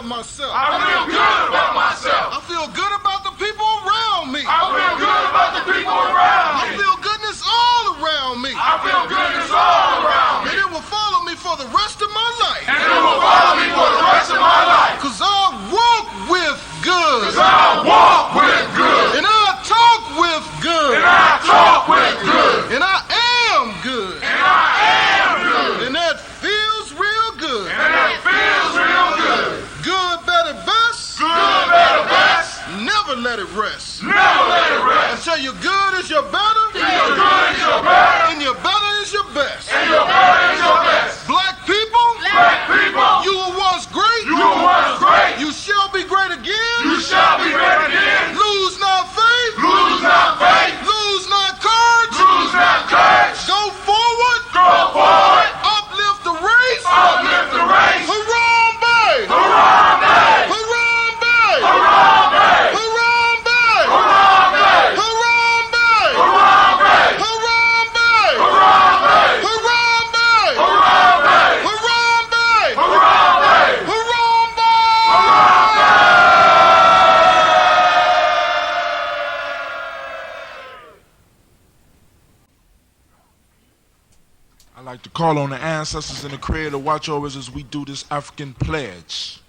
about myself. I feel good about myself. I feel good about the people around me. I feel good about the people around me. I feel goodness all around me. I feel goodness all around me. And it will follow me for the rest of my life. And it will follow me for the rest of my life. Cause I walk with good. Cause I walk with good. And I talk with good. And I talk with good. And I am good. And I am good. And that feels real good. And that feels real good. Good, better, best. Good, better, best. Never let it rest. Never let it rest. Until your good is your better. Till your good is your better. And your better is your best. And your better is your best. Black people. Black people. You were once great. You were once great. You shall be great again. You shall be great again. Lose not faith. Lose not faith. Lose not courage. Lose not courage. Go forward. Go forward. Uplift the race. Uplift the race. Harambe. Harambe. Harambe. Harambe. Harambe. Harambe. Harambe. Harambe. Harambe. Harambe. Harambe. Harambe. Harambe. Harambe. Harambe. I'd like to call on the ancestors and the Creator to watch over us as we do this African pledge.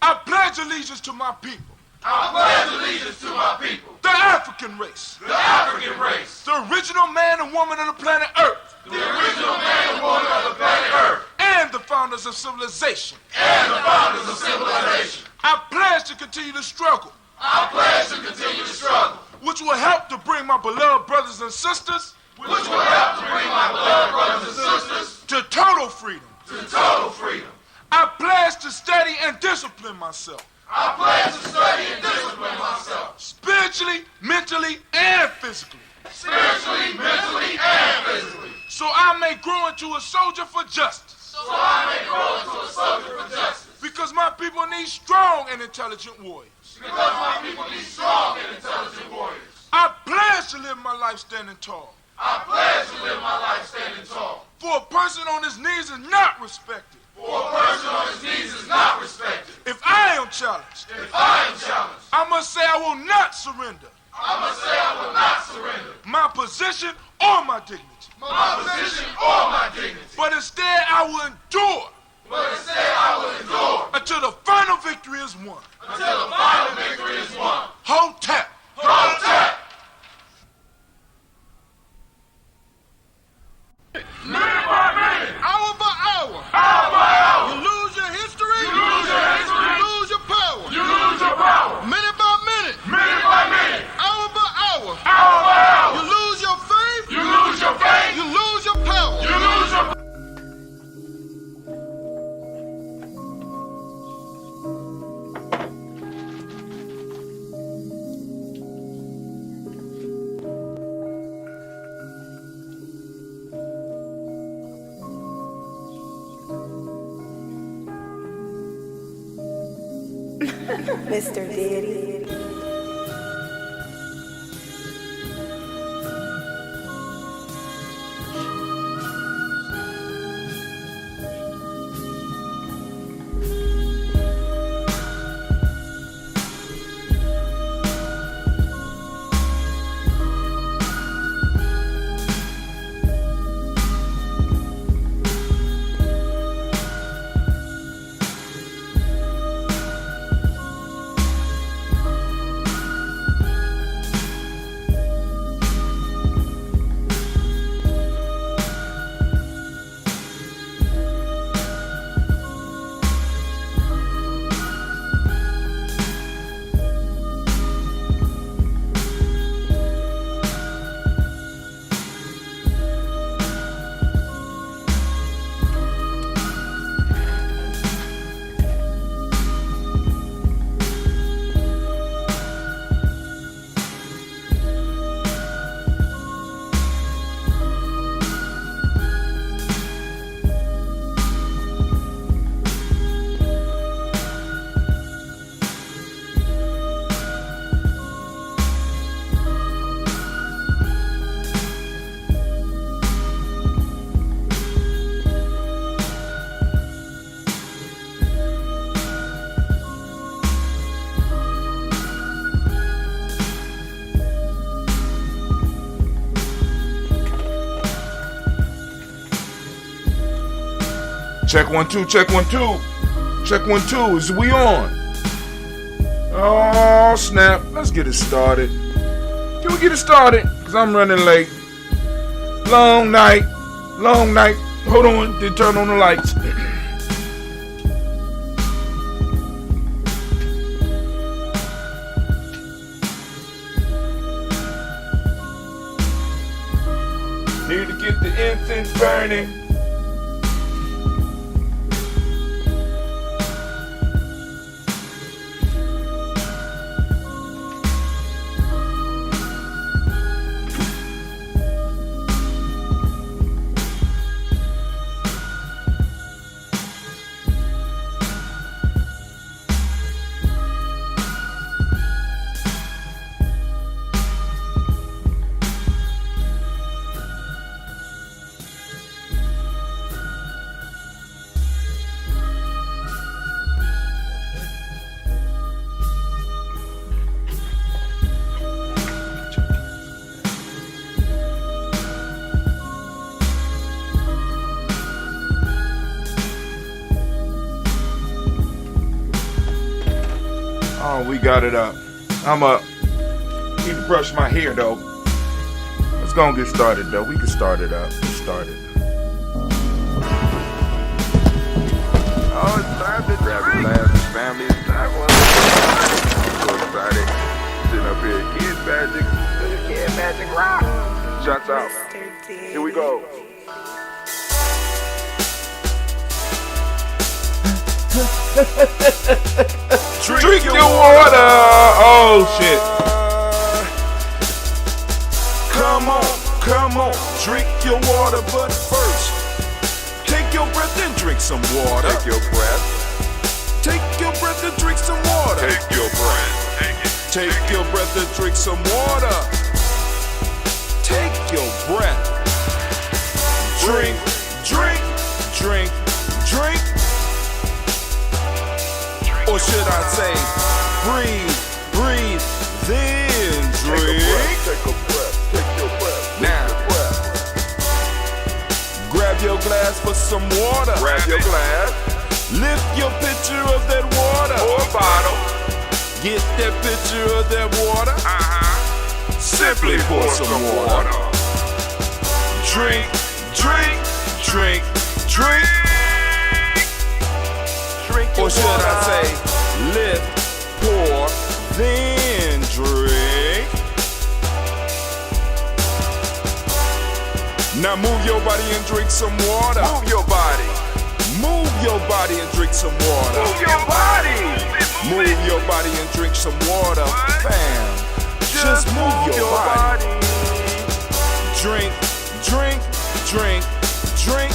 I pledge allegiance to my people. I pledge allegiance to my people. The African race. The African race. The original man and woman of the planet Earth. The original man and woman of the planet Earth. And the founders of civilization. And the founders of civilization. I pledge to continue to struggle. I pledge to continue to struggle. Which will help to bring my beloved brothers and sisters. Which will help to bring my beloved brothers and sisters. To total freedom. To total freedom. I pledge to study and discipline myself. I pledge to study and discipline myself. Spiritually, mentally, and physically. Spiritually, mentally, and physically. So I may grow into a soldier for justice. So I may grow into a soldier for justice. Because my people need strong and intelligent warriors. Because my people need strong and intelligent warriors. I pledge to live my life standing tall. I pledge to live my life standing tall. For a person on his knees is not respected. For a person on his knees is not respected. If I am challenged, I must say I will not surrender. I must say I will not surrender. My position or my dignity. My position or my dignity. But instead I will endure. But instead I will endure. Until the final victory is won. Until the final victory is won. Hotep. Hotep. Minute by minute. Hour by hour. Hour by hour. You lose your history. You lose your history. You lose your power. You lose your power. Minute by minute. Minute by minute. Hour by hour. Hour by hour. You lose your faith. You lose your faith. You lose your power. You lose your Mr. Diddy. Check 1 2, check 1 2. Check 1 2. Is we on? Oh snap. Let's get it started. Can we get it started? Cause I'm running late. Long night. Long night. Hold on. Then turn on the lights. Need to get the incense burning. Oh, we got it up. I'm up. Need to brush my hair though. Let's go and get started though. We can start it up. Let's start it. Oh, it's time to grab your glasses, family. It's time for us. I'm so excited. Sitting up here, Kid Magic Rock. Shots out. Here we go. Drink your water. Oh shit. Come on, drink your water, but first, take your breath and drink some water. Take your breath. Take your breath and drink some water. Take your breath. Take your breath and drink some water. Take your breath. Drink, drink, drink, drink. Or should I say, breathe, breathe, then drink. Take a breath, take your breath. Now, grab your glass for some water. Grab your glass. Lift your pitcher of that water. Or bottle. Get that pitcher of that water. Simply pour some water. Drink, drink, drink, drink. Or should I say, lift, pour, then drink. Now move your body and drink some water. Move your body. Move your body and drink some water. Move your body. Move your body and drink some water. Bam. Just move your body. Drink, drink, drink, drink.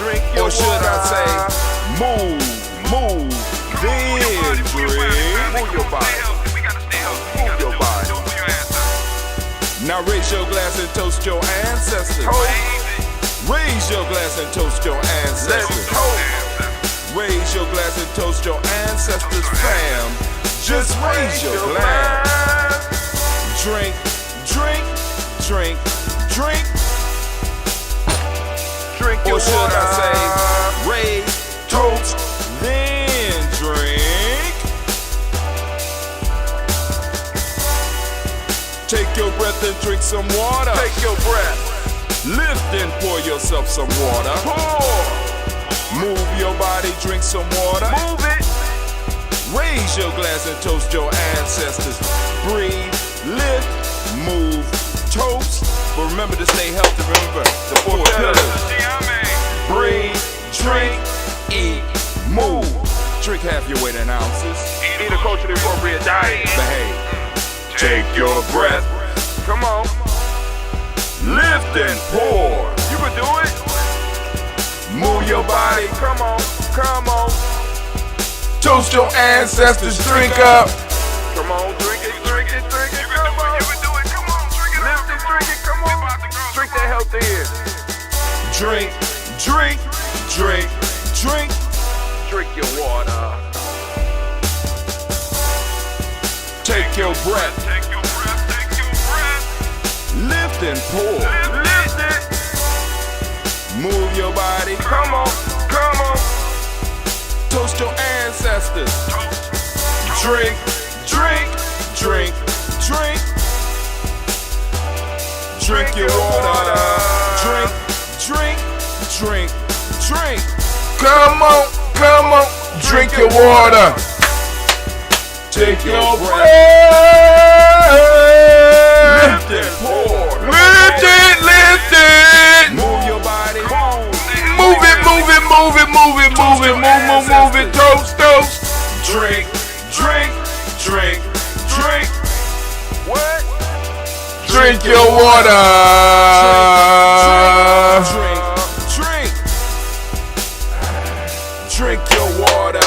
Drink your or should water. I say, move, then drink. Move your body. Move your body. Now raise your glass and toast your ancestors. Raise your glass and toast your ancestors. Raise your glass and toast your ancestors, fam. Just raise your glass. Drink, drink, drink, drink. Drink your or should water. I say, raise, toast, then drink. Take your breath and drink some water. Take your breath. Lift and pour yourself some water. Pour. Move your body, drink some water. Move it. Raise your glass and toast your ancestors. Breathe, lift, move, toast. But remember to stay healthy. Remember the 4 pillars. Breathe, drink, eat, move. Drink half your weight in ounces. Eat a culturally appropriate diet. Behave. Take your breath. Come on. Lift and pour. You can do it. Move your body. Come on. Come on. Toast your ancestors. Drink up. Come on. Drink it. Drink it. Drink it. Come on. You can do it. Come on. Drink it. Lift and drink it. Come on. Drink that healthy air. Drink. Drink. Drink. Drink. Drink your water. Take your breath. Take your breath. Take your breath. Lift and pour. Lift it. Move your body. Come on, come on. Toast your ancestors. Drink, drink, drink, drink. Drink your water. Drink, drink, drink, drink. Come on, come on. Drink your water. Take your breath. Lift and pour. Lift it, lift it. Move your body. Move it, move it, move it, move it, move it, move it. Toast, toast. Drink, drink, drink, drink. What? Drink your water. Drink, drink. Drink your water.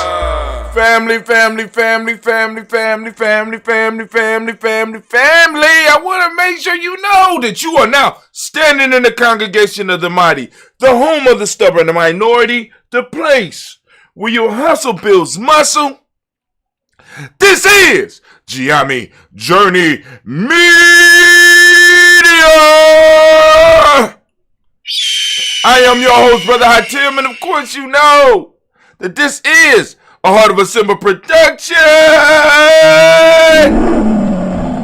Family, family, family, family, family, family, family, family, family, family. I want to make sure you know that you are now standing in the congregation of the mighty, the home of the stubborn, the minority, the place where your hustle builds muscle. This is Gianni Journey Media. I am your host, Brother Hatim, and of course you know that this is a Heart of a Simba production.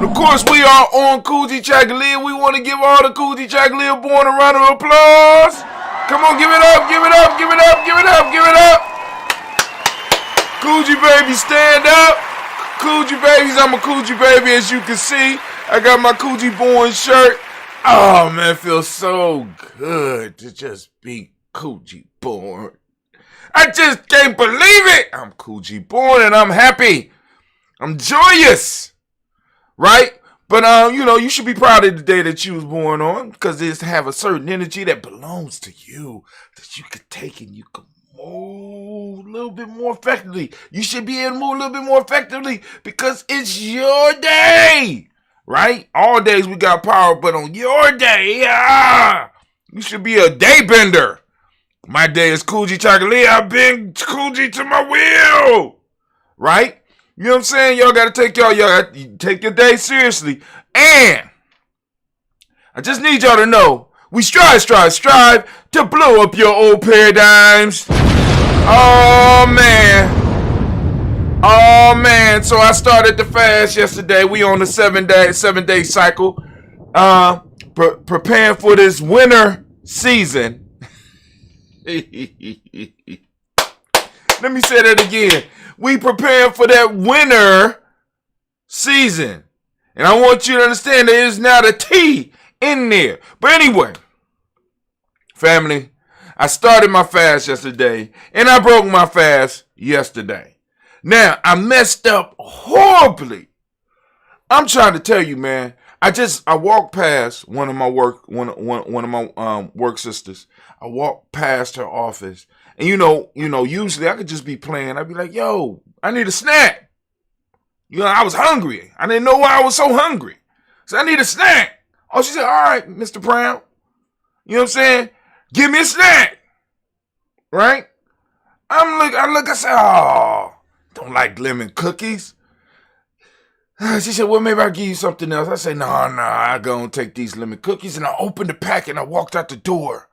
Of course, we are on Kujichagulia. We want to give all the Kujichagulia born a round of applause. Come on, give it up, give it up, give it up, give it up, give it up. Coochie baby, stand up. Coochie babies, I'm a coochie baby, as you can see. I got my Coochie born shirt. Oh man, it feels so good to just be Coochie born. I just can't believe it. I'm Coochie born and I'm happy. I'm joyous. Right? But you know, you should be proud of the day that you was born on, because it's have a certain energy that belongs to you that you could take and you could move a little bit more effectively. You should be able to move a little bit more effectively because it's your day. Right? All days we got power, but on your day, you should be a day bender. My day is Kujichagulia. I've been Kuji to my will. Right? You know what I'm saying? Y'all gotta take take your day seriously. And I just need y'all to know we strive to blow up your old paradigms. Oh man. So I started the fast yesterday. We on the 7-day cycle. Preparing for this winter season. Let me say that again. We preparing for that winter season. And I want you to understand there is not a T in there. But anyway, family, I started my fast yesterday and I broke my fast yesterday. Now, I messed up horribly. I'm trying to tell you, man. I walked past one of my work sisters. I walked past her office. And you know, usually I could just be playing. I'd be like, yo, I need a snack. You know, I was hungry. I didn't know why I was so hungry. So I need a snack. Oh, she said, all right, Mr. Brown. You know what I'm saying? Give me a snack. Right? I said, oh, don't like lemon cookies. She said, well, maybe I'll give you something else. I said, no, I go and take these lemon cookies. And I opened the packet and I walked out the door.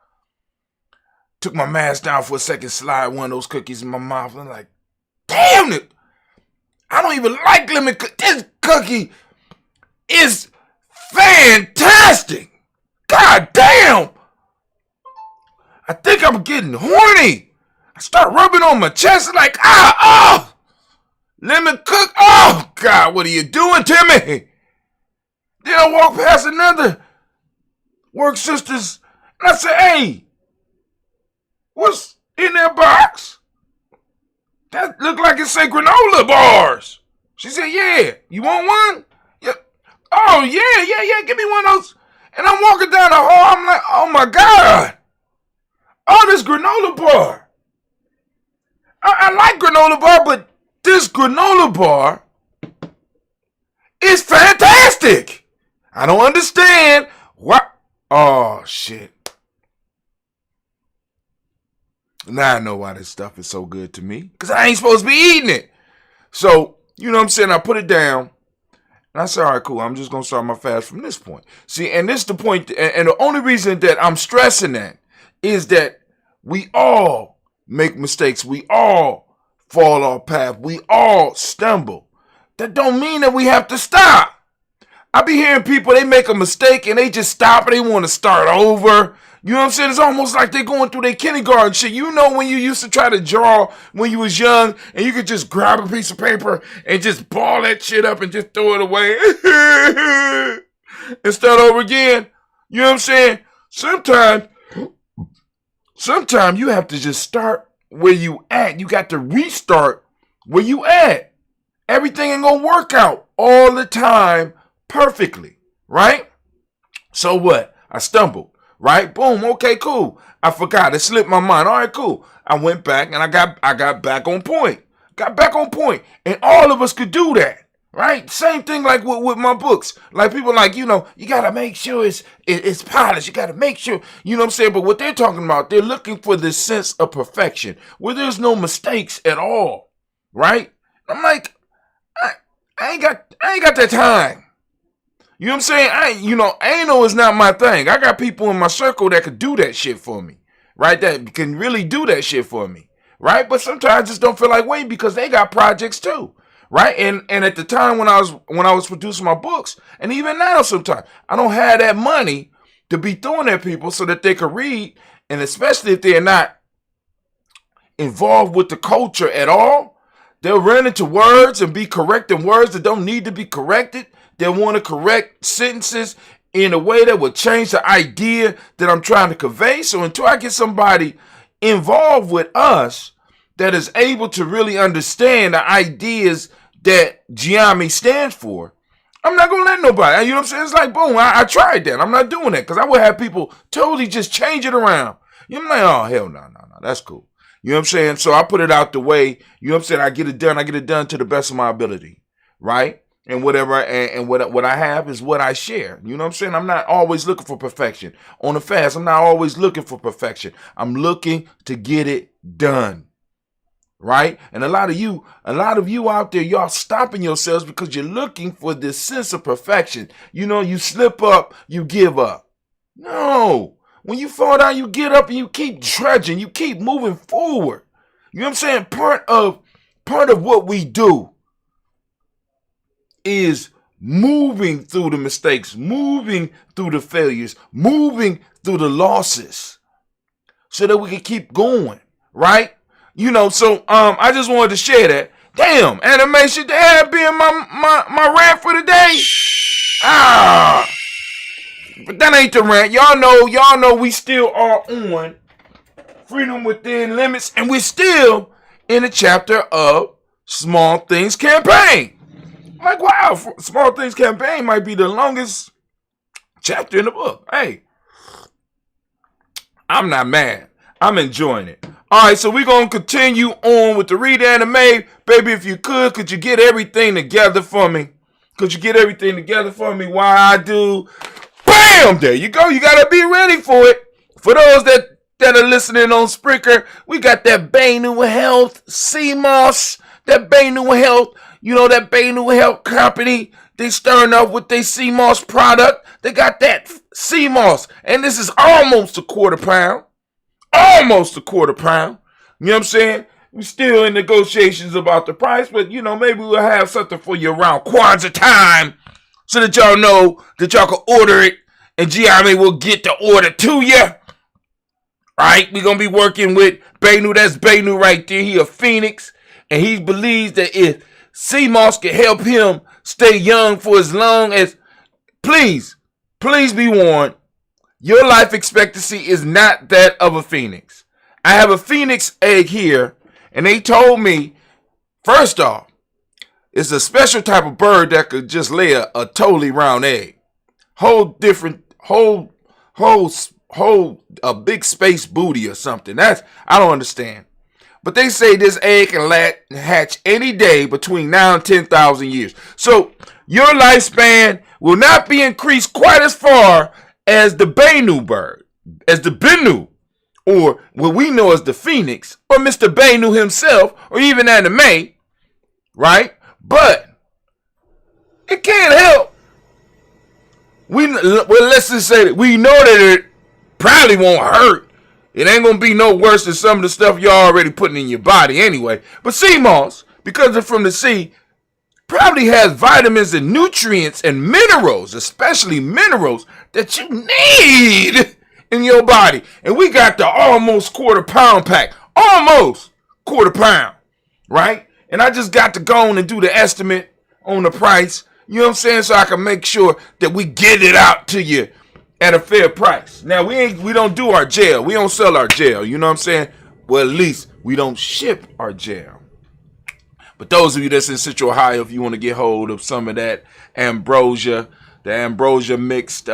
Took my mask down for a second, slide one of those cookies in my mouth. I'm like, damn it. I don't even like lemon cookies. This cookie is fantastic. God damn. I think I'm getting horny. I start rubbing on my chest like, lemon cook. Oh, God, what are you doing to me? Then I walk past another work sisters and I say, hey, what's in that box? That look like it say granola bars. She said, yeah. You want one? Yeah. Oh, yeah. Give me one of those. And I'm walking down the hall. I'm like, oh, my God. Oh, this granola bar. I like granola bar, but this granola bar is fantastic. I don't understand why. Oh, shit. Now I know why this stuff is so good to me. Because I ain't supposed to be eating it. So, you know what I'm saying? I put it down. And I said, all right, cool. I'm just going to start my fast from this point. See, and this is the point. And the only reason that I'm stressing that is that we all make mistakes. We all fall off path. We all stumble. That don't mean that we have to stop. I be hearing people, they make a mistake and they just stop and they want to start over. You know what I'm saying? It's almost like they're going through their kindergarten shit. You know when you used to try to draw when you was young and you could just grab a piece of paper and just ball that shit up and just throw it away and start over again? You know what I'm saying? Sometimes you have to just start where you at. You got to restart where you at. Everything ain't gonna work out all the time perfectly, right? So what? I stumbled, right? Boom, okay, cool. I forgot, it slipped my mind. All right, cool. I went back and I got back on point. Got back on point. And all of us could do that, right? Same thing like with my books. Like people like, you gotta make sure it's polished. You gotta make sure, you know what I'm saying? But what they're talking about, they're looking for this sense of perfection where there's no mistakes at all, right? I'm like, I ain't got that time. You know what I'm saying? Anal is not my thing. I got people in my circle that could do that shit for me, right? That can really do that shit for me, right? But sometimes I just don't feel like waiting because they got projects too, right? And at the time when I was producing my books, and even now sometimes, I don't have that money to be throwing at people so that they could read, and especially if they're not involved with the culture at all, they'll run into words and be correcting words that don't need to be corrected. They want to correct sentences in a way that would change the idea that I'm trying to convey. So until I get somebody involved with us that is able to really understand the ideas that Giami stands for, I'm not going to let nobody. You know what I'm saying? It's like, boom, I tried that. I'm not doing that because I would have people totally just change it around. You know, I'm like, oh, hell no, that's cool. You know what I'm saying? So I put it out the way. You know what I'm saying? I get it done to the best of my ability, right? And whatever, and what I have is what I share. You know what I'm saying? I'm not always looking for perfection. On the fast, I'm not always looking for perfection. I'm looking to get it done, right? And a lot of you out there, y'all stopping yourselves because you're looking for this sense of perfection. You know, you slip up, you give up. No. When you fall down, you get up and you keep trudging. You keep moving forward. You know what I'm saying? Part of what we do is moving through the mistakes, moving through the failures, moving through the losses so that we can keep going, right? You know, so I just wanted to share that. Damn, animation, that had been my rant for the day. But that ain't the rant. Y'all know we still are on Freedom Within Limits, and we're still in the chapter of Small Things Campaign. Like, wow, Small Things Campaign might be the longest chapter in the book. Hey, I'm not mad. I'm enjoying it. All right, so we're going to continue on with the Read Anime. Baby, if you could you get everything together for me? Could you get everything together for me while I do? Bam! There you go. You got to be ready for it. For those that are listening on Spreaker, we got that Bainu Health, CMOS, that Bainu Health. You know, that Bainu Health company, they stirring up with their CMOS product. They got that CMOS, and this is almost a quarter pound. Almost a quarter pound. You know what I'm saying? We're still in negotiations about the price, but, you know, maybe we'll have something for you around Kwanzaa time so that y'all know that y'all can order it, and Giami will get the order to you. Right? We're going to be working with Bainu. That's Bainu right there. He a Phoenix, and he believes that if CMOS can help him stay young for as long as, please be warned, your life expectancy is not that of a phoenix. I have a phoenix egg here, and they told me, first off, it's a special type of bird that could just lay a totally round egg. Hold a big space booty or something. I don't understand. But they say this egg can hatch any day between now and 10,000 years. So your lifespan will not be increased quite as far as the Bainu bird, as the Benu, or what we know as the Phoenix, or Mr. Bainu himself, or even Anime, right? But it can't help. Let's just say that we know that it probably won't hurt It ain't gonna be no worse than some of the stuff you're already putting in your body anyway. But sea moss, because they're from the sea, probably has vitamins and nutrients and minerals, especially minerals, that you need in your body. And we got the almost quarter-pound pack. Almost quarter-pound, right? And I just got to go on and do the estimate on the price, you know what I'm saying, so I can make sure that we get it out to you at a fair price. Now, we don't do our gel. We don't sell our gel, you know what I'm saying? Well, at least we don't ship our gel. But those of you that's in Central Ohio, if you want to get hold of some of that ambrosia, the ambrosia mixed sea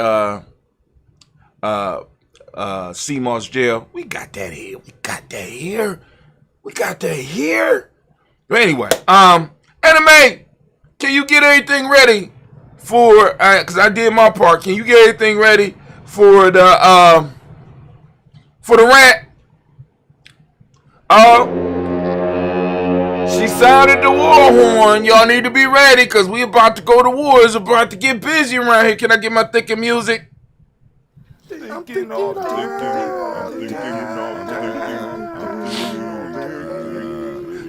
moss gel, we got that here. We got that here. But anyway, Anime, can you get everything ready for? Because I did my part. Can you get everything ready for the rant? She sounded the war horn. Y'all need to be ready because we about to go to war. It's about to get busy around here. Can I get my thinking music?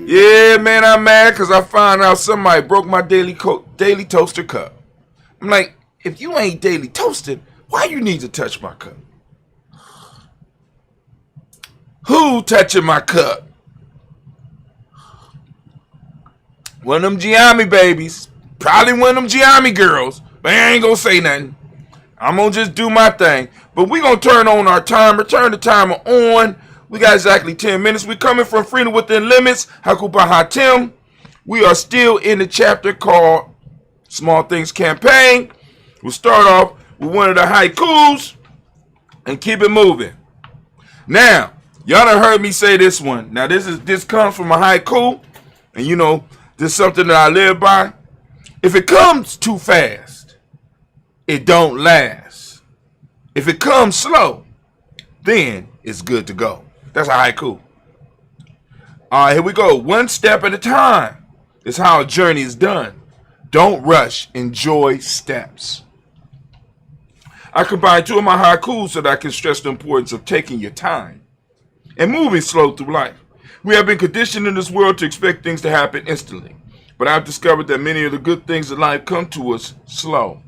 Yeah, man, I'm mad because I found out somebody broke my daily toaster cup. I'm like, if you ain't daily toasted, why you need to touch my cup? Who touching my cup? One of them Giammi babies. Probably one of them Giammi girls. But I ain't gonna say nothing. I'm gonna just do my thing. But we gonna turn on our timer. Turn the timer on. We got exactly 10 minutes. We coming from Freedom Within Limits. Hakuba Hatim. We are still in the chapter called Small Things Campaign. We'll start off with one of the haikus and keep it moving. Now, y'all done heard me say this one. Now, this comes from a haiku. And you know, this is something that I live by. If it comes too fast, it don't last. If it comes slow, then it's good to go. That's a haiku. All right, here we go. One step at a time is how a journey is done. Don't rush. Enjoy steps. I combine two of my haikus so that I can stress the importance of taking your time and moving slow through life. We have been conditioned in this world to expect things to happen instantly, but I've discovered that many of the good things in life come to us slow.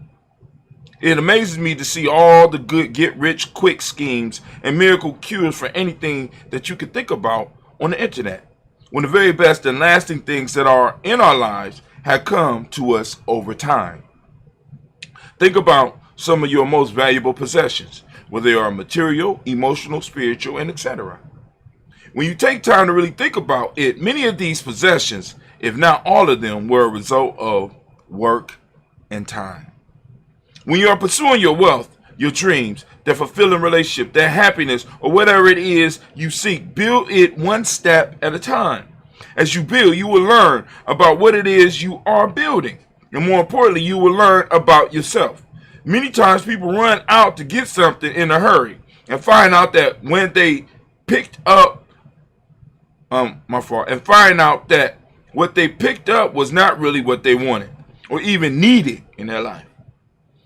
It amazes me to see all the good get-rich-quick schemes and miracle cures for anything that you can think about on the internet, when the very best and lasting things that are in our lives have come to us over time. Think about some of your most valuable possessions, whether they are material, emotional, spiritual, and etc. When you take time to really think about it, many of these possessions, if not all of them, were a result of work and time. When you are pursuing your wealth, your dreams, that fulfilling relationship, that happiness, or whatever it is you seek, build it one step at a time. As you build, you will learn about what it is you are building. And more importantly, you will learn about yourself. Many times people run out to get something in a hurry and find out that when they picked up and find out that what they picked up was not really what they wanted or even needed in their life.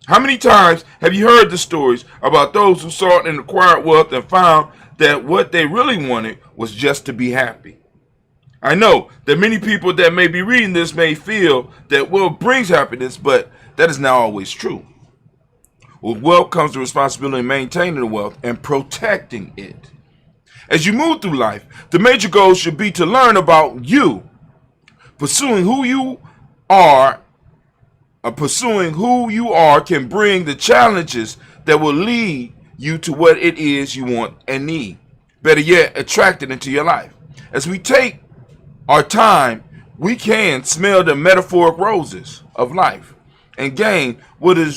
How many times have you heard the stories about those who sought and acquired wealth and found that what they really wanted was just to be happy? I know that many people that may be reading this may feel that wealth brings happiness, but that is not always true. With wealth comes the responsibility of maintaining the wealth and protecting it. As you move through life, the major goal should be to learn about you. Pursuing who you are can bring the challenges that will lead you to what it is you want and need. Better yet, attract it into your life. As we take our time, we can smell the metaphoric roses of life and gain what it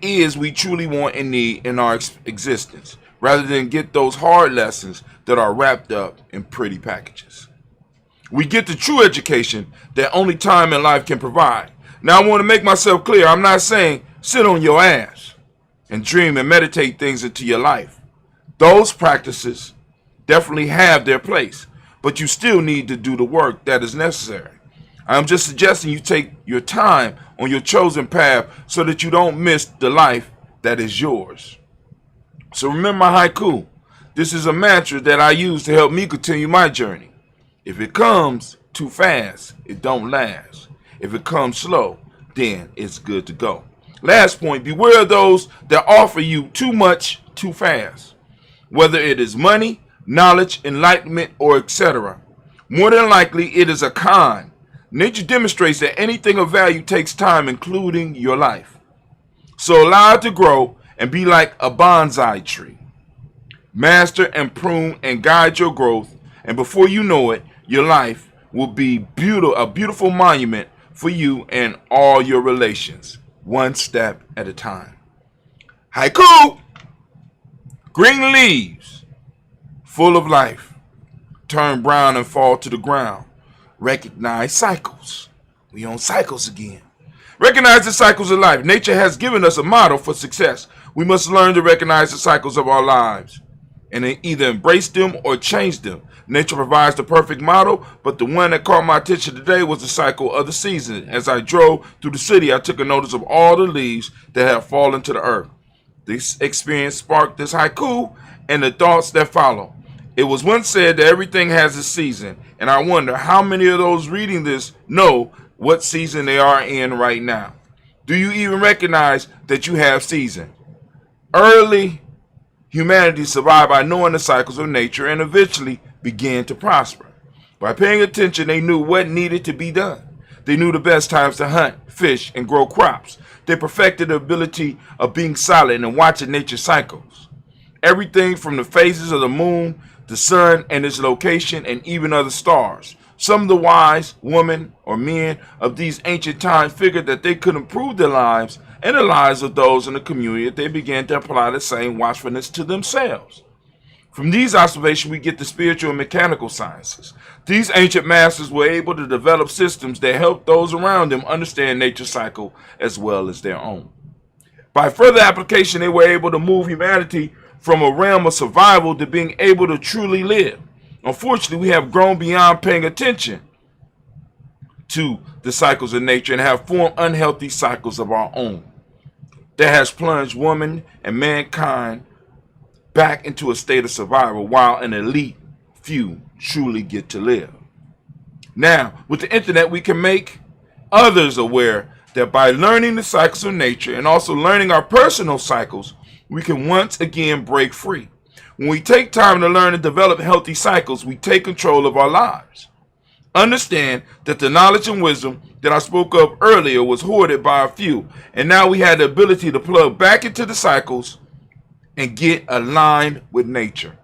is we truly want and need in our existence, rather than get those hard lessons that are wrapped up in pretty packages. We get the true education that only time in life can provide. Now, I want to make myself clear. I'm not saying sit on your ass and dream and meditate things into your life. Those practices definitely have their place, but you still need to do the work that is necessary. I'm just suggesting you take your time on your chosen path so that you don't miss the life that is yours. So remember my haiku. This is a mantra that I use to help me continue my journey. If it comes too fast, it don't last. If it comes slow, then it's good to go. Last point, beware of those that offer you too much too fast. Whether it is money, knowledge, enlightenment, or etc. More than likely, it is a con. Nature demonstrates that anything of value takes time, including your life. So allow it to grow and be like a bonsai tree. Master and prune and guide your growth, and before you know it, your life will be a beautiful monument for you and all your relations, one step at a time. Haiku! Green leaves, full of life, turn brown and fall to the ground. Recognize cycles. We on cycles again. Recognize the cycles of life. Nature has given us a model for success. We must learn to recognize the cycles of our lives and either embrace them or change them. Nature provides the perfect model, but the one that caught my attention today was the cycle of the season. As I drove through the city, I took a notice of all the leaves that have fallen to the earth. This experience sparked this haiku and the thoughts that follow. It was once said that everything has a season, and I wonder how many of those reading this know what season they are in right now. Do you even recognize that you have season? Early humanity survived by knowing the cycles of nature and eventually began to prosper. By paying attention, they knew what needed to be done. They knew the best times to hunt, fish, and grow crops. They perfected the ability of being silent and watching nature's cycles. Everything from the phases of the moon, the sun and its location, and even other stars. Some of the wise women or men of these ancient times figured that they could improve their lives and the lives of those in the community if they began to apply the same watchfulness to themselves. From these observations, we get the spiritual and mechanical sciences. These ancient masters were able to develop systems that helped those around them understand nature's cycle as well as their own. By further application, they were able to move humanity from a realm of survival to being able to truly live. Unfortunately, we have grown beyond paying attention to the cycles of nature and have formed unhealthy cycles of our own that has plunged woman and mankind back into a state of survival while an elite few truly get to live. Now, with the internet, we can make others aware that by learning the cycles of nature and also learning our personal cycles, we can once again break free. When we take time to learn and develop healthy cycles, we take control of our lives. Understand that the knowledge and wisdom that I spoke of earlier was hoarded by a few, and now we had the ability to plug back into the cycles and get aligned with nature.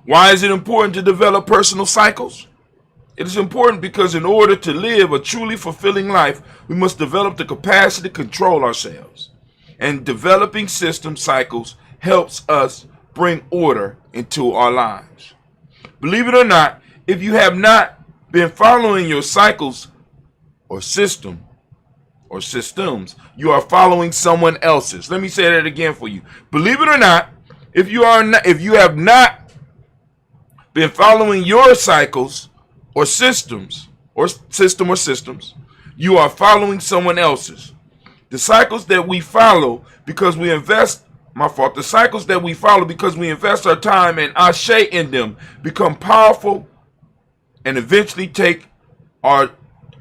Why is it important to develop personal cycles? It is important because in order to live a truly fulfilling life, we must develop the capacity to control ourselves. And developing system cycles helps us bring order into our lives. Believe it or not, if you have not been following your cycles or systems, you are following someone else's. Let me say that again for you. Believe it or not, if you have not been following your cycles or systems, you are following someone else's. The cycles that we follow because we invest the cycles that we follow because we invest our time and ashe in them become powerful and eventually take over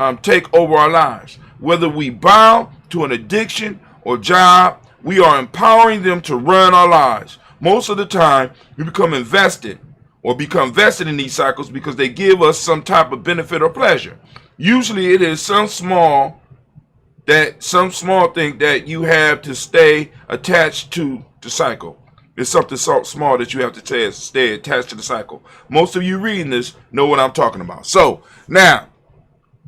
our lives. Whether we bow to an addiction or job, we are empowering them to run our lives. Most of the time, we become vested in these cycles because they give us some type of benefit or pleasure. Usually it is some small thing that you have to stay attached to the cycle. It's something so small that you have to stay attached to the cycle. Most of you reading this know what I'm talking about. So now,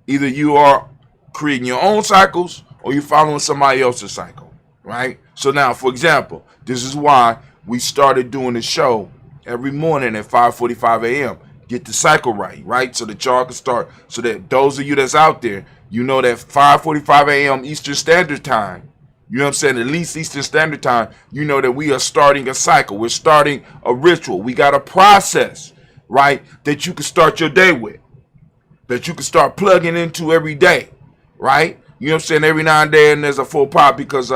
either you are creating your own cycles or you're following somebody else's cycle, right? So now, for example, this is why we started doing the show every morning at 5:45 a.m. Get the cycle right? So that y'all can start, so that those of you that's out there, you know that 5:45 a.m. Eastern Standard Time, you know what I'm saying, at least Eastern Standard Time, you know that we are starting a cycle. We're starting a ritual. We got a process, right, that you can start your day with, that you can start plugging into every day, right? You know what I'm saying? Every now and then there's a faux pas because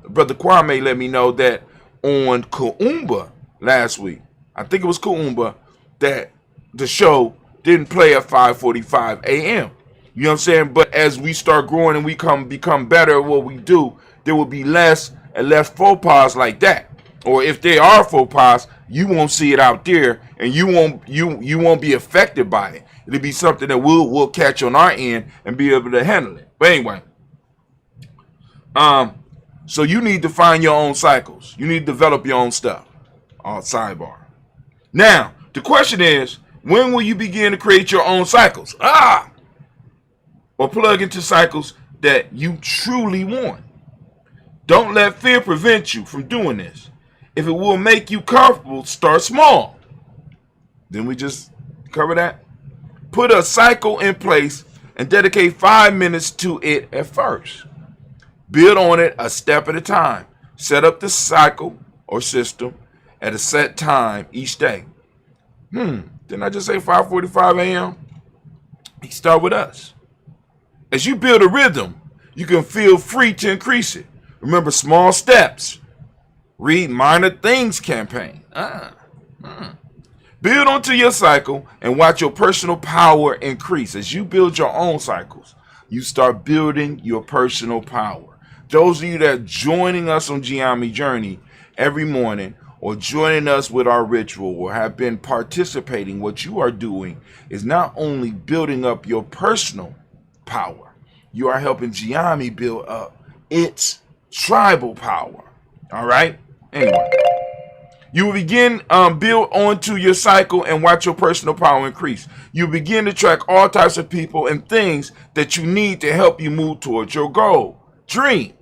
Brother Kwame let me know that on Kuumba last week, I think it was Kuumba, that the show didn't play at 5:45 a.m. You know what I'm saying? But as we start growing and we become better at what we do, there will be less and less faux pas like that. Or if there are faux pas, you won't see it out there, and you won't be affected by it. It'll be something that we'll catch on our end and be able to handle it. But anyway, so you need to find your own cycles. You need to develop your own stuff. Sidebar. Now, the question is, when will you begin to create your own cycles? Or plug into cycles that you truly want. Don't let fear prevent you from doing this. If it will make you comfortable, start small. Then we just cover that. Put a cycle in place and dedicate 5 minutes to it at first. Build on it a step at a time. Set up the cycle or system at a set time each day. Didn't I just say 5:45 a.m.? You start with us. As you build a rhythm, you can feel free to increase it. Remember small steps. Read Minor Things campaign. Build onto your cycle and watch your personal power increase. As you build your own cycles, you start building your personal power. Those of you that are joining us on Giami Journey every morning or joining us with our ritual or have been participating, what you are doing is not only building up your personal power, you are helping Giami build up its tribal power. All right? Anyway, you will begin build onto your cycle and watch your personal power increase. You begin to track all types of people and things that you need to help you move towards your goal, dream.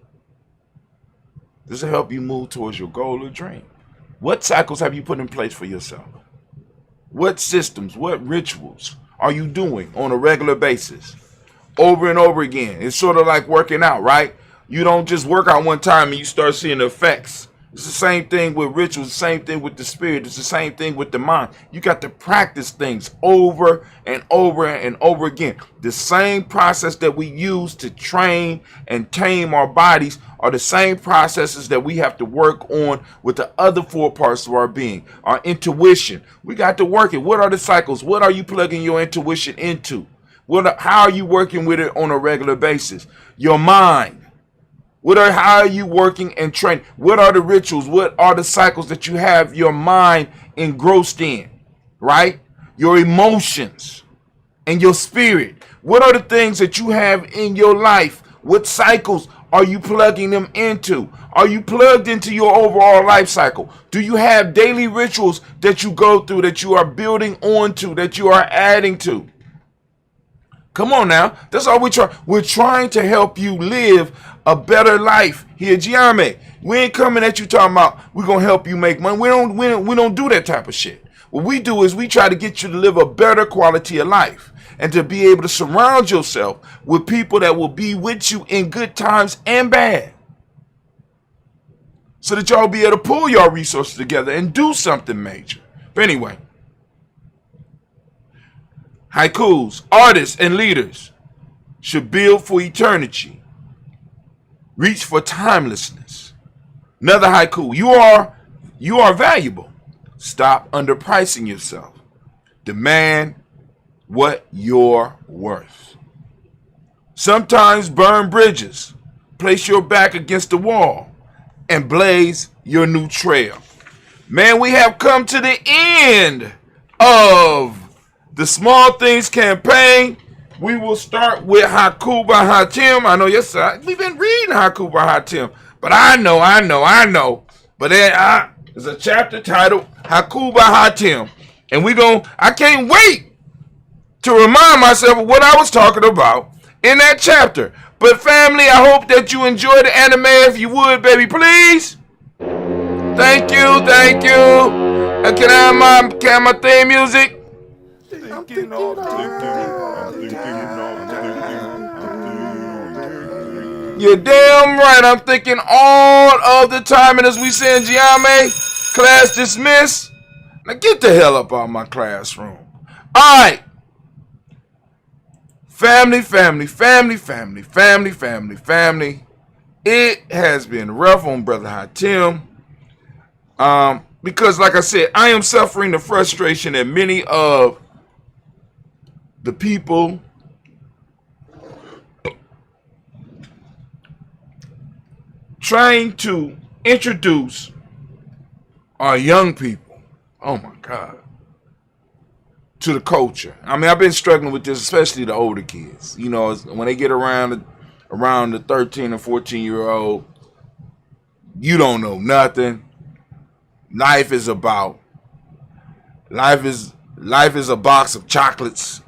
This will help you move towards your goal or dream. What cycles have you put in place for yourself? What systems, what rituals are you doing on a regular basis? Over and over again. It's sort of like working out, right? You don't just work out one time and you start seeing the effects. It's the same thing with rituals, the same thing with the spirit. It's the same thing with the mind. You got to practice things over and over and over again. The same process that we use to train and tame our bodies are the same processes that we have to work on with the other 4 parts of our being. Our intuition. We got to work it. What are the cycles? What are you plugging your intuition into? How are you working with it on a regular basis? Your mind. How are you working and training? What are the rituals? What are the cycles that you have your mind engrossed in, right? Your emotions and your spirit. What are the things that you have in your life? What cycles are you plugging them into? Are you plugged into your overall life cycle? Do you have daily rituals that you go through, that you are building onto, that you are adding to? Come on now. That's all we try. We're trying to help you live a better life here, Giame. We ain't coming at you talking about we're gonna help you make money. We don't do that type of shit. What we do is we try to get you to live a better quality of life and to be able to surround yourself with people that will be with you in good times and bad, so that y'all be able to pull your resources together and do something major. But anyway. Haikus, artists, and leaders should build for eternity. Reach for timelessness. Another haiku. You are valuable. Stop underpricing yourself. Demand what you're worth. Sometimes burn bridges. Place your back against the wall and blaze your new trail. Man, we have come to the end of the Small Things campaign. We will start with Haiku by Hatim. I know, yes, we've been reading Haiku by Hatim, but I know. But then there's a chapter titled Haiku by Hatim, and I can't wait to remind myself of what I was talking about in that chapter. But family, I hope that you enjoy the anime. If you would, baby, please. Thank you. Can I have my theme music? You're damn right. I'm thinking all of the time. And as we say in Giame, class dismissed. Now get the hell up out of my classroom. All right. Family. it has been rough on Brother Hatim. Because like I said, I am suffering the frustration that many of the people trying to introduce our young people, oh my God, to the culture. I mean, I've been struggling with this, especially the older kids. You know, when they get around the 13 and 14-year-old, you don't know nothing. Life is a box of chocolates.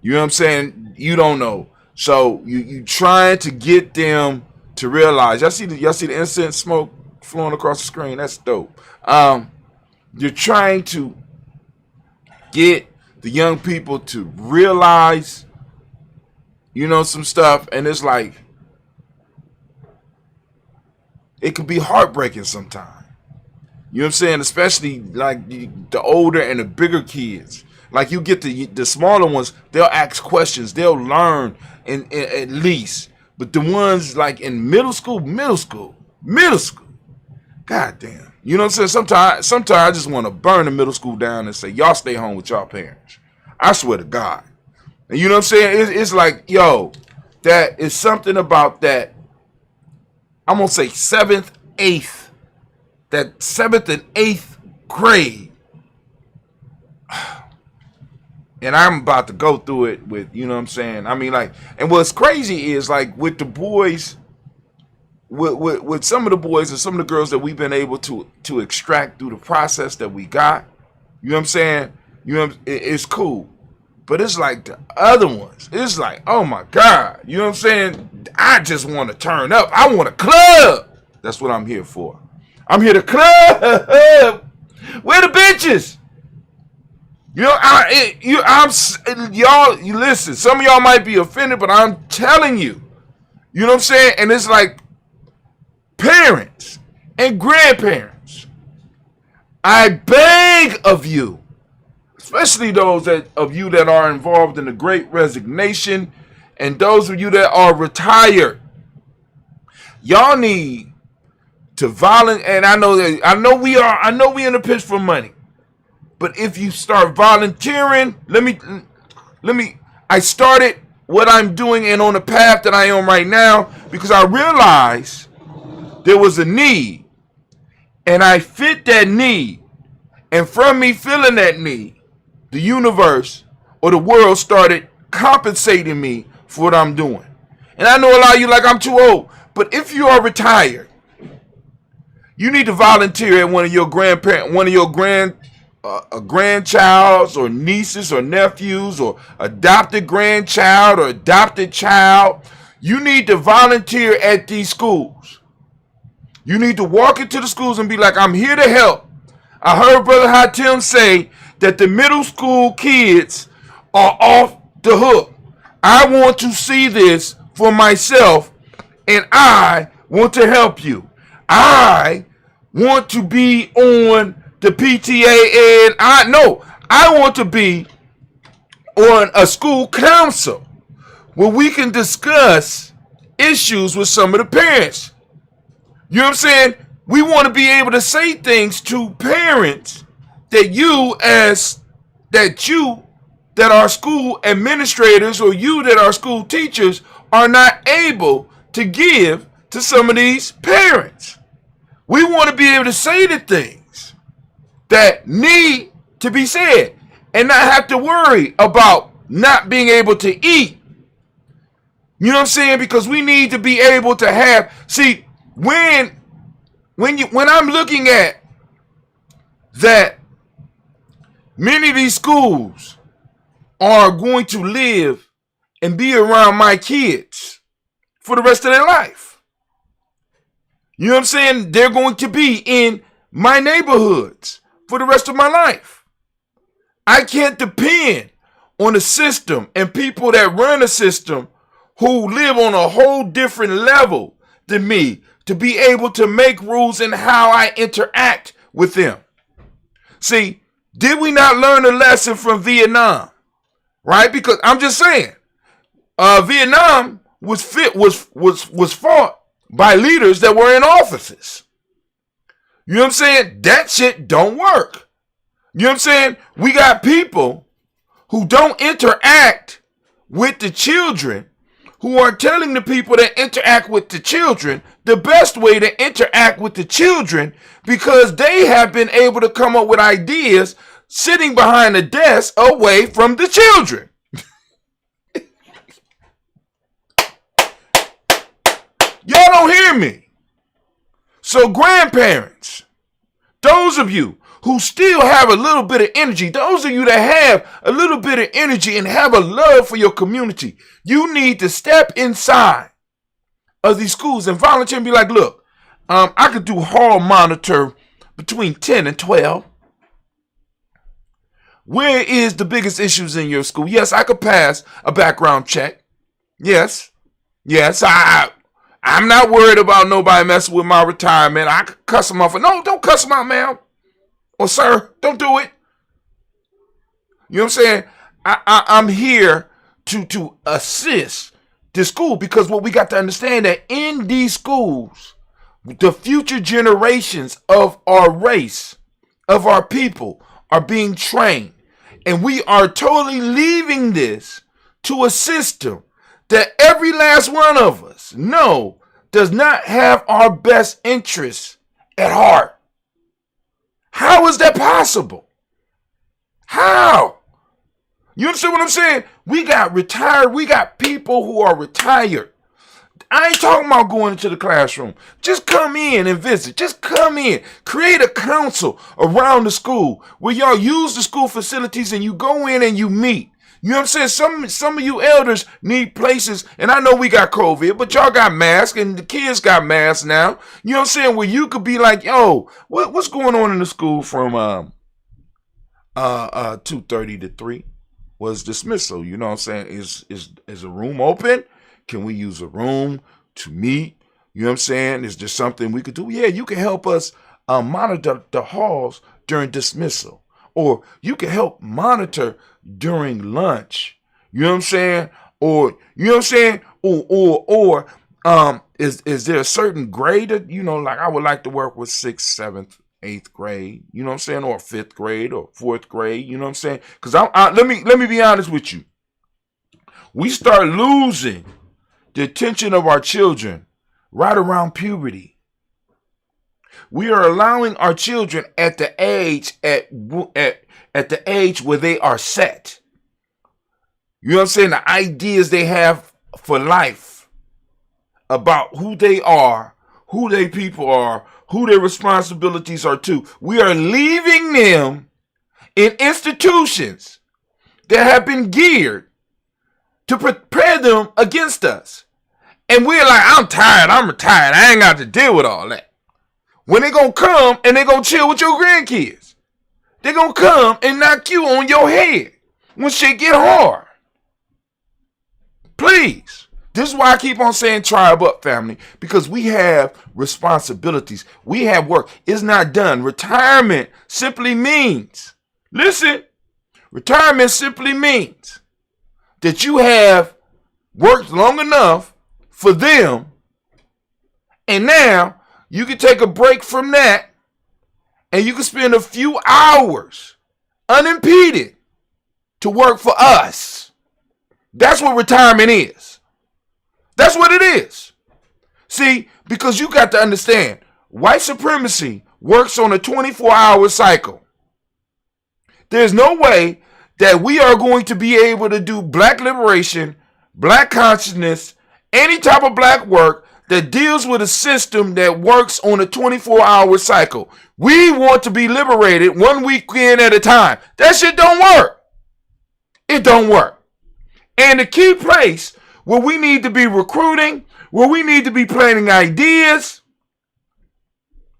You know what I'm saying? You don't know. So you trying to get them to realize. Y'all see the incense smoke flowing across the screen? That's dope. You're trying to get the young people to realize, you know, some stuff, and it's like it could be heartbreaking sometimes. You know what I'm saying? Especially like the older and the bigger kids. Like you get the smaller ones, they'll ask questions, they'll learn at least. But the ones like in middle school, god damn. You know what I'm saying? Sometimes I just want to burn the middle school down and say, y'all stay home with y'all parents. I swear to God. And you know what I'm saying? It's like, yo, that is something about that. I'm going to say 7th, 8th. That 7th and 8th grade. And I'm about to go through it with, you know what I'm saying? I mean, like, and what's crazy is like with the boys, with some of the boys and some of the girls that we've been able to extract through the process that we got, you know what I'm saying? You know, it's cool. But it's like the other ones. It's like, oh my God. You know what I'm saying? I just want to turn up. I want a club. That's what I'm here for. I'm here to club. Where the bitches? You know, y'all. You listen. Some of y'all might be offended, but I'm telling you. You know what I'm saying? And it's like parents and grandparents. I beg of you, especially those of you that are involved in the Great Resignation, and those of you that are retired. Y'all need to volunteer, and I know we in the pitch for money. But if you start volunteering, I started what I'm doing and on the path that I am right now because I realized there was a need. And I fit that need. And from me feeling that need, the universe or the world started compensating me for what I'm doing. And I know a lot of you like I'm too old. But if you are retired, you need to volunteer at one of your grandchild's or nieces or nephews or adopted grandchild or adopted child. You need to volunteer at these schools. You need to walk into the schools and be like, I'm here to help. I heard Brother Hatim say that the middle school kids are off the hook. I want to see this for myself, and I want to help you. I want to be on the PTA, and I want to be on a school council where we can discuss issues with some of the parents. You know what I'm saying? We want to be able to say things to parents that are school administrators or you that are school teachers are not able to give to some of these parents. We want to be able to say the things that need to be said and not have to worry about not being able to eat. You know what I'm saying? Because we need to be able to have, see, when I'm looking at that many of these schools are going to live and be around my kids for the rest of their life. You know what I'm saying? They're going to be in my neighborhoods for the rest of my life. I can't depend on a system and people that run a system who live on a whole different level than me to be able to make rules in how I interact with them. See, did we not learn a lesson from Vietnam? Right? Because I'm just saying, Vietnam was fought by leaders that were in offices. You know what I'm saying? That shit don't work. You know what I'm saying? We got people who don't interact with the children, who are telling the people that interact with the children the best way to interact with the children, because they have been able to come up with ideas sitting behind a desk away from the children. Y'all don't hear me. So grandparents, those of you who still have a little bit of energy, those of you that have a little bit of energy and have a love for your community, you need to step inside of these schools and volunteer and be like, look, I could do hall monitor between 10 and 12. Where is the biggest issues in your school? Yes, I could pass a background check. Yes, I'm not worried about nobody messing with my retirement. I could cuss them off. No, don't cuss them out, ma'am. Or sir, don't do it. You know what I'm saying? I'm here to assist the school, because what we got to understand that in these schools, the future generations of our race, of our people, are being trained. And we are totally leaving this to a system that every last one of us know does not have our best interests at heart. How is that possible? How? You understand what I'm saying? We got people who are retired. I ain't talking about going into the classroom. Just come in and visit. Just come in. Create a council around the school where y'all use the school facilities and you go in and you meet. You know what I'm saying? Some of you elders need places, and I know we got COVID, but y'all got masks, and the kids got masks now. You know what I'm saying? Where you could be like, yo, what's going on in the school from 2:30 to 3 was dismissal. You know what I'm saying? Is a room open? Can we use a room to meet? You know what I'm saying? Is there something we could do? Yeah, you can help us monitor the halls during dismissal. Or you can help monitor during lunch. You know what I'm saying? Or, you know what I'm saying? Or is there a certain grade that, you know, like I would like to work with 6th, 7th, 8th grade, you know what I'm saying? Or 5th grade or 4th grade, you know what I'm saying? Because let me be honest with you. We start losing the attention of our children right around puberty. We are allowing our children at the age where they are set. You know what I'm saying? The ideas they have for life about who they are, who their people are, who their responsibilities are too. We are leaving them in institutions that have been geared to prepare them against us. And we're like, I'm tired, I'm retired, I ain't got to deal with all that. When they gonna come and they gonna chill with your grandkids. They gonna come and knock you on your head when shit get hard. Please. This is why I keep on saying tribe up, family, because we have responsibilities. We have work. It's not done. Retirement simply means, listen, retirement simply means that you have worked long enough for them, and now you can take a break from that, and you can spend a few hours unimpeded to work for us. That's what retirement is. That's what it is. See, because you got to understand, white supremacy works on a 24-hour cycle. There's no way that we are going to be able to do black liberation, black consciousness, any type of black work that deals with a system that works on a 24-hour cycle. We want to be liberated one weekend at a time. That shit don't work. It don't work. And the key place where we need to be recruiting, where we need to be planting ideas,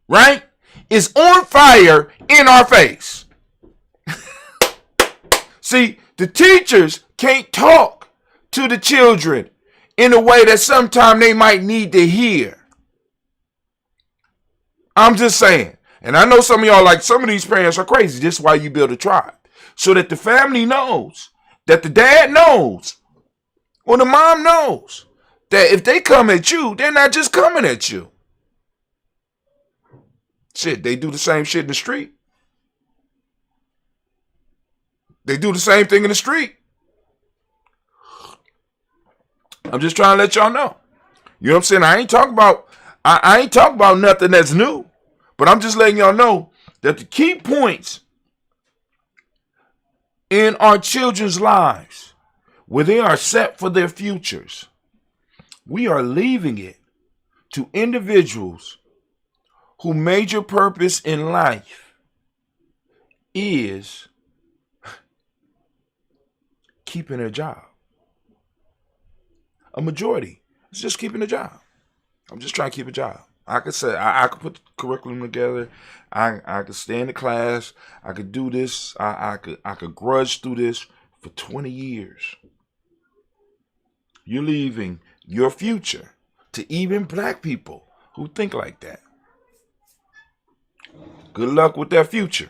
right, is on fire in our face. See, the teachers can't talk to the children in a way that sometimes they might need to hear. I'm just saying. And I know some of y'all, like, some of these parents are crazy. This is why you build a tribe. So that the family knows, that the dad knows, or the mom knows, that if they come at you, they're not just coming at you. Shit, they do the same shit in the street. They do the same thing in the street. I'm just trying to let y'all know. You know what I'm saying? I ain't talking about nothing that's new. But I'm just letting y'all know that the key points in our children's lives, where they are set for their futures, we are leaving it to individuals whose major purpose in life is keeping a job. A majority is just keeping a job. I'm just trying to keep a job. I could say I could put the curriculum together. I could stay in the class. I could do this. I could grudge through this for 20 years. You're leaving your future to even black people who think like that. Good luck with that future.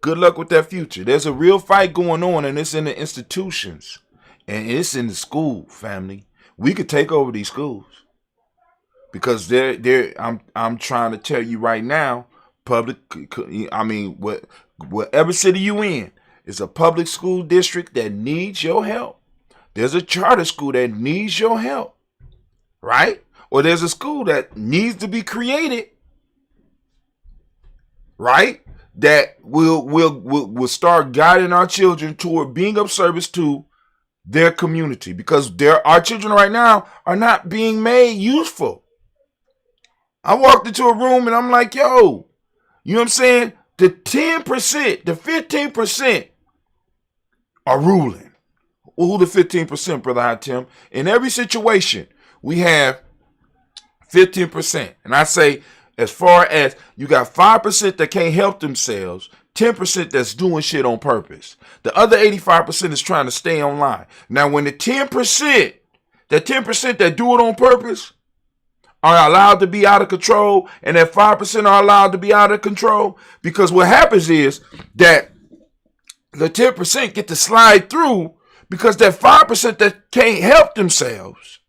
Good luck with that future. There's a real fight going on, and it's in the institutions. And it's in the school, family. We could take over these schools. Because I'm trying to tell you right now, whatever city you in, is a public school district that needs your help. There's a charter school that needs your help, right? Or there's a school that needs to be created, right? That will start guiding our children toward being of service to their community, because our children right now are not being made useful. I walked into a room and I'm like, yo, you know what I'm saying? The 10%, the 15% are ruling. Who the 15%, Brother High Tim? In every situation, we have 15%. And I say, as far as you got 5% that can't help themselves, 10% that's doing shit on purpose. The other 85% is trying to stay online. Now, when the 10%, that 10% that do it on purpose are allowed to be out of control, and that 5% are allowed to be out of control, because what happens is that the 10% get to slide through, because that 5% that can't help themselves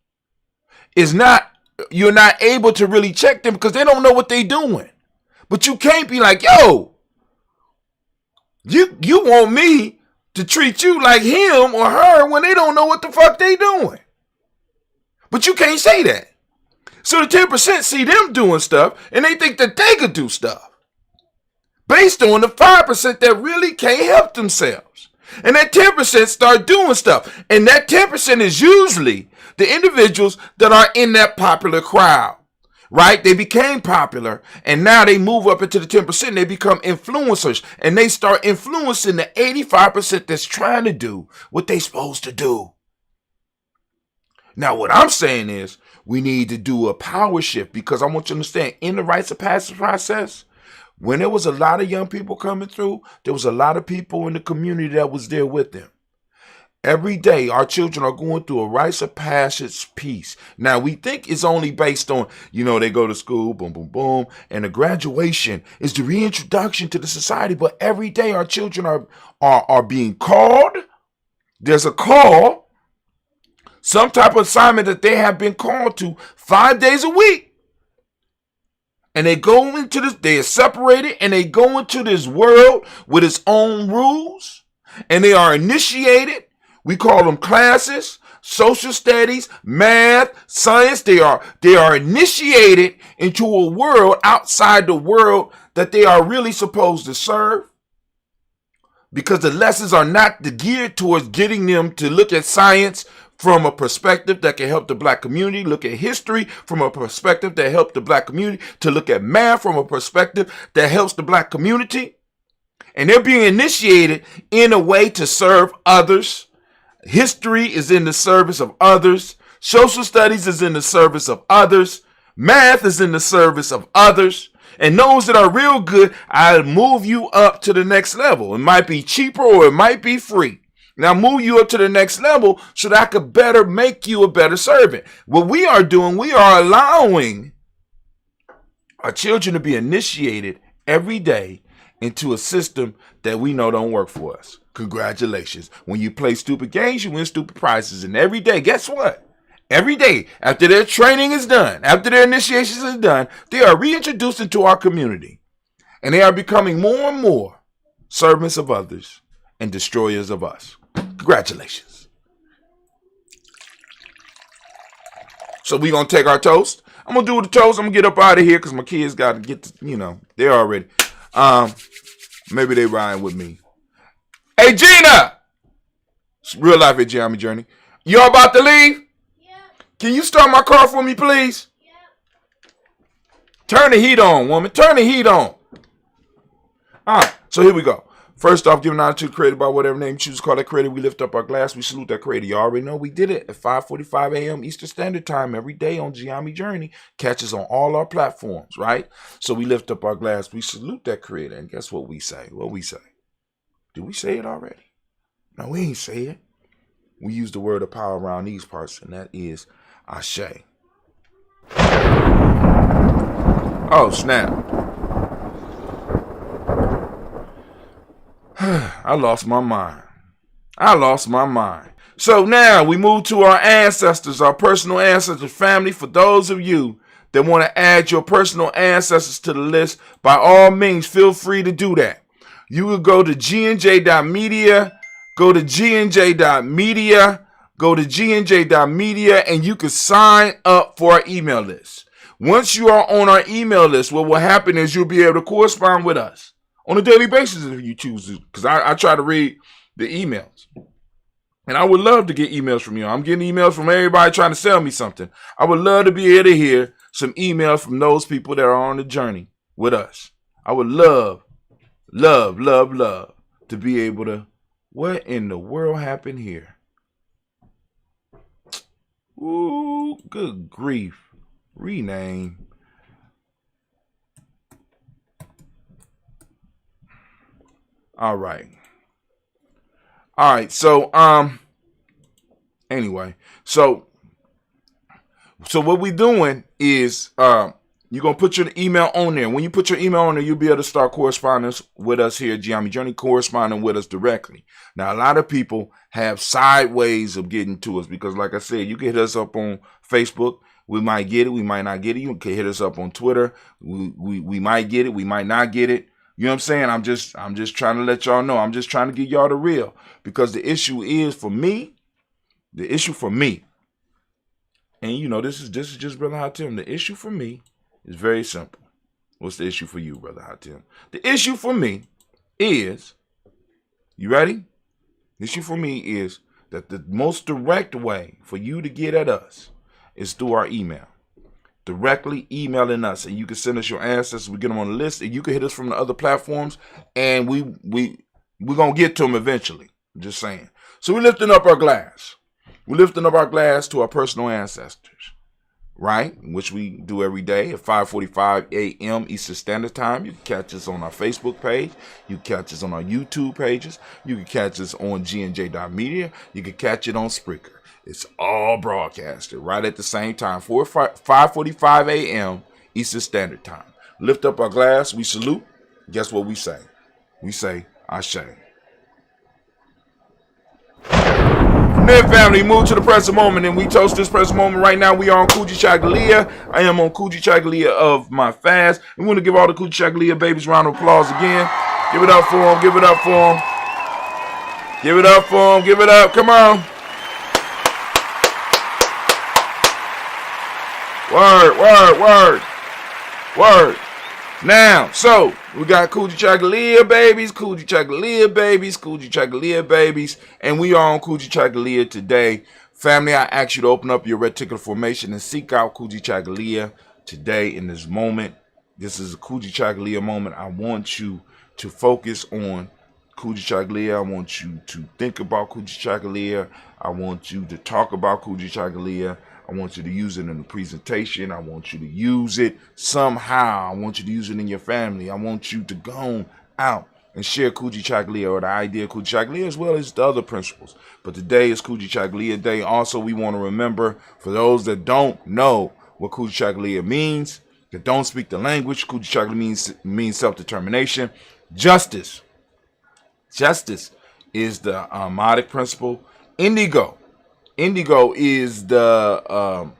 you're not able to really check them because they don't know what they doing. But you can't be like, yo, you want me to treat you like him or her when they don't know what the fuck they doing. But you can't say that. So the 10% see them doing stuff and they think that they could do stuff based on the 5% that really can't help themselves. And that 10% start doing stuff. And that 10% is usually the individuals that are in that popular crowd, right? They became popular and now they move up into the 10%. They become influencers and they start influencing the 85% that's trying to do what they supposed to do. Now, what I'm saying is we need to do a power shift, because I want you to understand, in the rites of passage process, when there was a lot of young people coming through, there was a lot of people in the community that was there with them. Every day, our children are going through a rites of passage piece. Now, we think it's only based on, they go to school, boom, boom, boom, and the graduation is the reintroduction to the society. But every day, our children are being called. There's a call, some type of assignment that they have been called to 5 days a week. And they go into this, they are separated, and they go into this world with its own rules, and they are initiated. We call them classes, social studies, math, science. They are initiated into a world outside the world that they are really supposed to serve, because the lessons are not geared towards getting them to look at science from a perspective that can help the black community, look at history from a perspective that helps the black community, to look at math from a perspective that helps the black community. And they're being initiated in a way to serve others. History is in the service of others. Social studies is in the service of others. Math is in the service of others. And those that are real good, I'll move you up to the next level. It might be cheaper or it might be free. Now move you up to the next level so that I could better make you a better servant. What we are doing, we are allowing our children to be initiated every day into a system that we know don't work for us. Congratulations. When you play stupid games, you win stupid prizes. And every day, guess what? Every day, after their training is done, after their initiations is done, they are reintroduced into our community. And they are becoming more and more servants of others and destroyers of us. Congratulations. So we're going to take our toast. I'm going to do the toast. I'm going to get up out of here because my kids got to get to, they're already. Maybe they riding with me. Hey, Gina! It's real life at Geometry Journey. You all about to leave? Yeah. Can you start my car for me, please? Yeah. Turn the heat on, woman. Turn the heat on. All right, so here we go. First off, giving honor to the creator by whatever name you choose to call that creator. We lift up our glass. We salute that creator. You already know we did it at 5:45 a.m. Eastern Standard Time every day on Geometry Journey. Catch us on all our platforms, right? So we lift up our glass. We salute that creator. And guess what we say? What we say? Did we say it already? No, we ain't say it. We use the word of power around these parts, and that is Ashe. Oh, snap. I lost my mind. So now we move to our ancestors, our personal ancestors, family. For those of you that want to add your personal ancestors to the list, by all means, feel free to do that. You will go to gnj.media, go to gnj.media, and you can sign up for our email list. Once you are on our email list, what will happen is you'll be able to correspond with us on a daily basis if you choose to, because I try to read the emails. And I would love to get emails from you. I'm getting emails from everybody trying to sell me something. I would love to be able to hear some emails from those people that are on the journey with us. I would love to be able to, what in the world happened here? Ooh, good grief. Rename. All right. So, anyway, so what we're doing is, you're going to put your email on there. When you put your email on there, you'll be able to start correspondence with us here at Geometry Journey, corresponding with us directly. Now, a lot of people have side ways of getting to us because, like I said, you can hit us up on Facebook. We might get it. We might not get it. You can hit us up on Twitter. We might get it. We might not get it. You know what I'm saying? I'm just trying to let y'all know. I'm just trying to get y'all the real, because the issue is for me, and this is just Brother Hatim. The issue for me is very simple. What's the issue for you, Brother Hatim? The issue for me is, you ready? The issue for me is that the most direct way for you to get at us is through our email. Directly emailing us, and you can send us your ancestors. We get them on the list, and you can hit us from the other platforms, and we're gonna get to them eventually. I'm just saying. So we're lifting up our glass. We're lifting up our glass to our personal ancestors, right? Which we do every day at 5:45 a.m. Eastern Standard Time. You can catch us on our Facebook page. You can catch us on our YouTube pages. You can catch us on gnj.media. You can catch it on Spreaker. It's all broadcasted right at the same time, 5:45 a.m. Eastern Standard Time. Lift up our glass. We salute. Guess what we say? We say, Ashe. From there, family, move to the present moment, and we toast this present moment right now. We are on Kujichagulia. I am on Kujichagulia of my fast. We want to give all the Kujichagulia babies a round of applause again. Give it up for them. Give it up for them. Give it up for them. Give it up. Come on. Word. Now, so we got Kujichagulia babies, and we are on Kujichagulia today. Family, I ask you to open up your reticular formation and seek out Kujichagulia today in this moment. This is a Kujichagulia moment. I want you to focus on Kujichagulia. I want you to think about Kujichagulia. I want you to talk about Kujichagulia. I want you to use it in the presentation. I want you to use it somehow. I want you to use it in your family. I want you to go out and share Kujichagulia, or the idea of Kujichagulia, as well as the other principles. But today is Kujichagulia Day. Also, we want to remember, for those that don't know what Kujichagulia means, that don't speak the language, Kujichagulia means self-determination. Justice is the Ahmadic principle. Indigo Indigo is the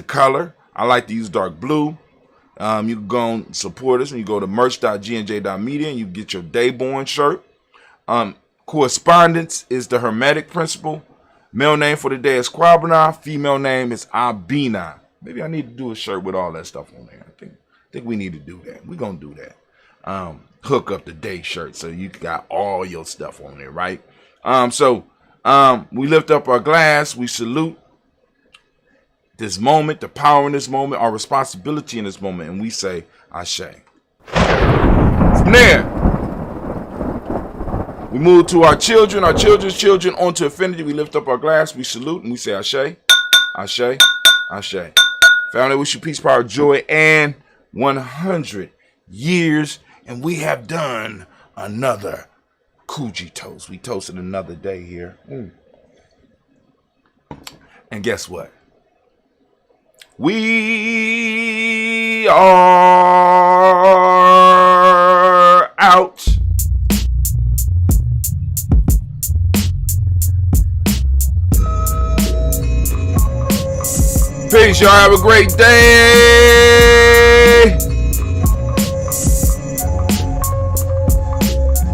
color. I like to use dark blue. You can go and support us when you go to merch.gnj.media and you get your Dayborn shirt. Correspondence is the Hermetic principle. Male name for the day is Kwabena. Female name is Abina. Maybe I need to do a shirt with all that stuff on there. I think we need to do that. We're going to do that. Hook up the day shirt so you got all your stuff on there, right? We lift up our glass. We salute this moment, the power in this moment, our responsibility in this moment, and we say, Ashe. From there, we move to our children, our children's children, onto infinity. We lift up our glass, we salute, and we say, Ashe, Ashe, Ashe. Family, wish you peace, power, joy, and 100 years, and we have done another Kuji toast. We toasted another day here. And guess what? We are out. Peace, y'all. Have a great day.